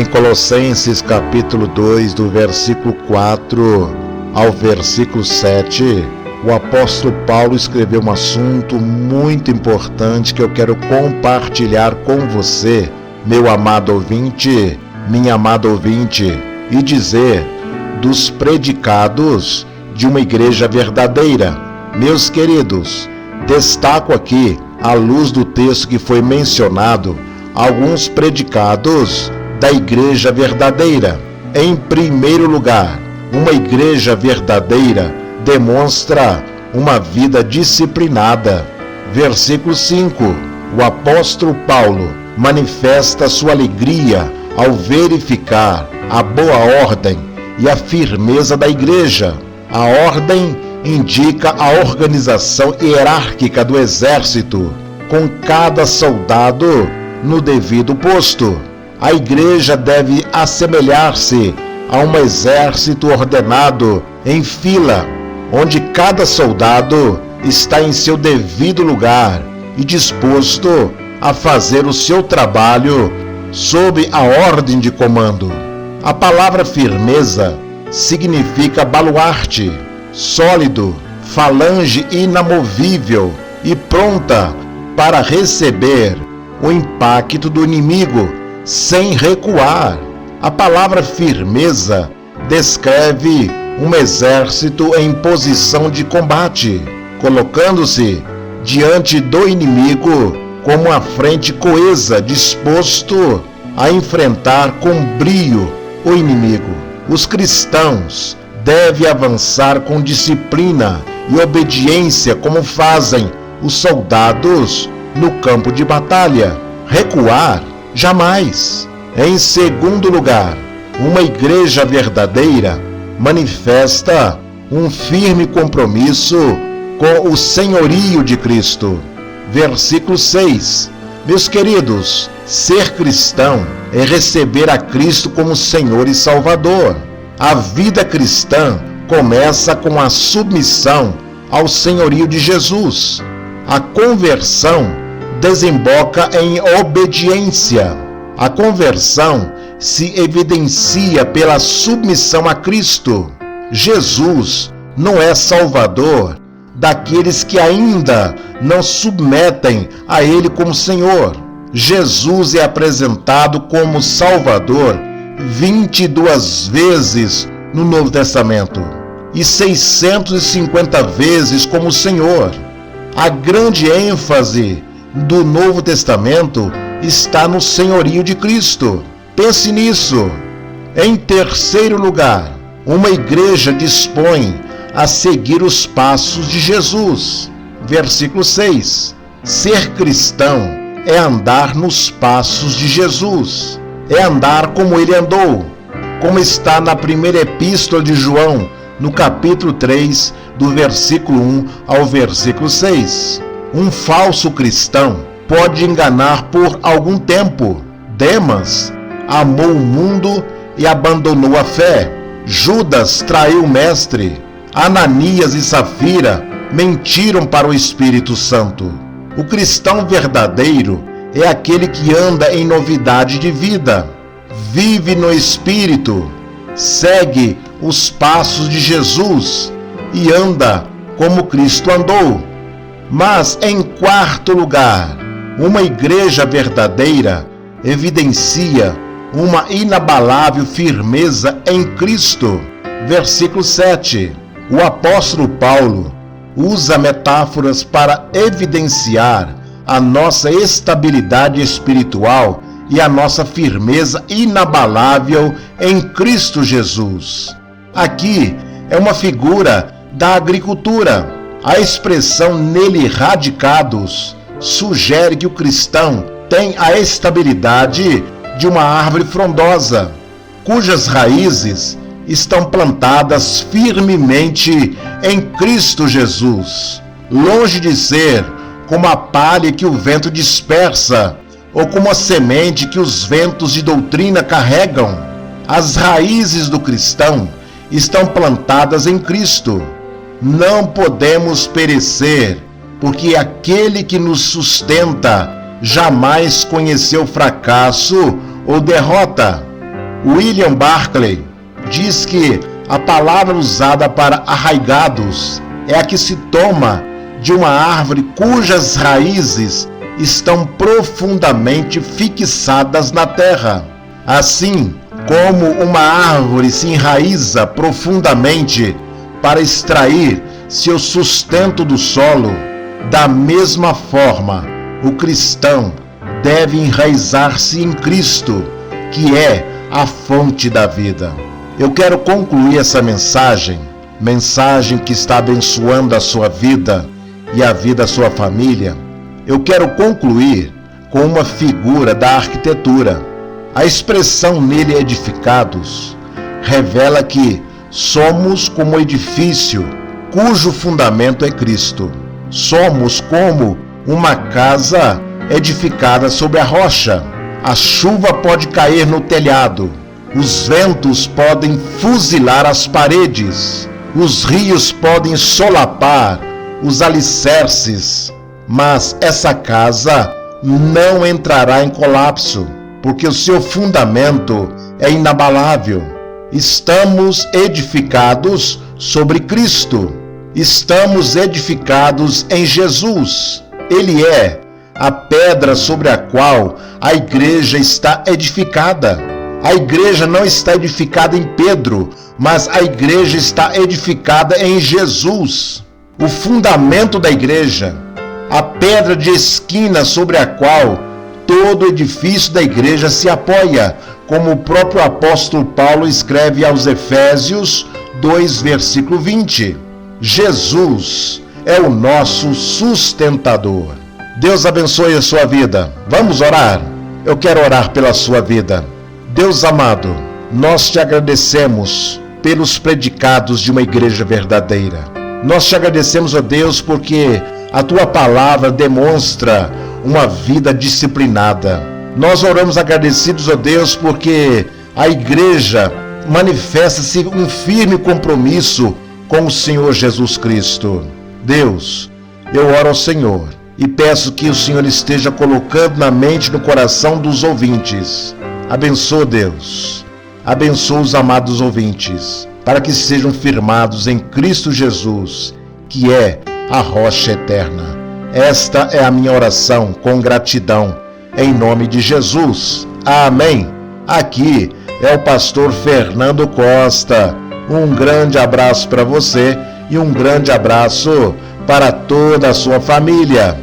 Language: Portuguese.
Em Colossenses capítulo 2, do versículo 4 ao versículo 7, o apóstolo Paulo escreveu um assunto muito importante que eu quero compartilhar com você, meu amado ouvinte, minha amada ouvinte, e dizer dos predicados de uma igreja verdadeira. Meus queridos, destaco aqui, à luz do texto que foi mencionado, alguns predicados da igreja verdadeira. Em primeiro lugar, uma igreja verdadeira demonstra uma vida disciplinada. Versículo 5, o apóstolo Paulo manifesta sua alegria ao verificar a boa ordem e a firmeza da igreja. A ordem indica a organização hierárquica do exército, com cada soldado no devido posto. A igreja deve assemelhar-se a um exército ordenado em fila, onde cada soldado está em seu devido lugar e disposto a fazer o seu trabalho sob a ordem de comando. A palavra firmeza significa baluarte, sólido, falange inamovível e pronta para receber o impacto do inimigo sem recuar. A palavra firmeza descreve um exército em posição de combate, colocando-se diante do inimigo com uma frente coesa, disposto a enfrentar com brio o inimigo. Os cristãos devem avançar com disciplina e obediência, como fazem os soldados no campo de batalha. Recuar? Jamais. Em segundo lugar, uma igreja verdadeira manifesta um firme compromisso com o senhorio de Cristo. Versículo 6. Meus queridos, ser cristão é receber a Cristo como Senhor e Salvador. A vida cristã começa com a submissão ao senhorio de Jesus. A conversão desemboca em obediência. A conversão se evidencia pela submissão a Cristo. Jesus não é Salvador daqueles que ainda não submetem a Ele como Senhor. Jesus é apresentado como Salvador 22 vezes no Novo Testamento e 650 vezes como Senhor. A grande ênfase do Novo Testamento está no senhorio de Cristo. Pense nisso. Em terceiro lugar, uma igreja dispõe a seguir os passos de Jesus. Versículo 6. Ser cristão é andar nos passos de Jesus. É andar como ele andou, como está na primeira epístola de João, no capítulo 3, do versículo 1 ao versículo 6. Um falso cristão pode enganar por algum tempo. Demas amou o mundo e abandonou a fé. Judas traiu o mestre. Ananias e Safira mentiram para o Espírito Santo. O cristão verdadeiro é aquele que anda em novidade de vida, vive no Espírito, segue os passos de Jesus e anda como Cristo andou. Mas, em quarto lugar, uma igreja verdadeira evidencia uma inabalável firmeza em Cristo. Versículo 7. O apóstolo Paulo usa metáforas para evidenciar a nossa estabilidade espiritual e a nossa firmeza inabalável em Cristo Jesus. Aqui é uma figura da agricultura. A expressão nele radicados sugere que o cristão tem a estabilidade de uma árvore frondosa, cujas raízes estão plantadas firmemente em Cristo Jesus, longe de ser como a palha que o vento dispersa, ou como a semente que os ventos de doutrina carregam. As raízes do cristão estão plantadas em Cristo. Não podemos perecer, porque aquele que nos sustenta jamais conheceu fracasso ou derrota. William Barclay diz que a palavra usada para arraigados é a que se toma de uma árvore cujas raízes estão profundamente fixadas na terra. Assim como uma árvore se enraiza profundamente para extrair seu sustento do solo, da mesma forma, o cristão deve enraizar-se em Cristo, que é a fonte da vida. Eu quero concluir essa mensagem que está abençoando a sua vida e a vida da sua família. Eu quero concluir com uma figura da arquitetura. A expressão nele edificados revela que somos como edifício cujo fundamento é Cristo. Somos como uma casa edificada sobre a rocha. A chuva pode cair no telhado, os ventos podem fuzilar as paredes, os rios podem solapar os alicerces, mas essa casa não entrará em colapso, porque o seu fundamento é inabalável. Estamos edificados sobre Cristo. Estamos edificados em Jesus. Ele é a pedra sobre a qual a igreja está edificada. A igreja não está edificada em Pedro, mas a igreja está edificada em Jesus. O fundamento da igreja, a pedra de esquina sobre a qual todo edifício da igreja se apoia, como o próprio apóstolo Paulo escreve aos Efésios 2, versículo 20. Jesus é o nosso sustentador. Deus abençoe a sua vida. Vamos orar? Eu quero orar pela sua vida. Deus amado, nós te agradecemos pelos predicados de uma igreja verdadeira. Nós te agradecemos, ó Deus, porque a tua palavra demonstra uma vida disciplinada. Nós oramos agradecidos, ó Deus, porque a igreja manifesta-se um firme compromisso com o Senhor Jesus Cristo. Deus, eu oro ao Senhor e peço que o Senhor esteja colocando na mente e no coração dos ouvintes. Abençoa, Deus. Abençoa os amados ouvintes, para que sejam firmados em Cristo Jesus, que é a rocha eterna. Esta é a minha oração com gratidão, em nome de Jesus. Amém. Aqui é o pastor Fernando Costa. Um grande abraço para você e um grande abraço para toda a sua família.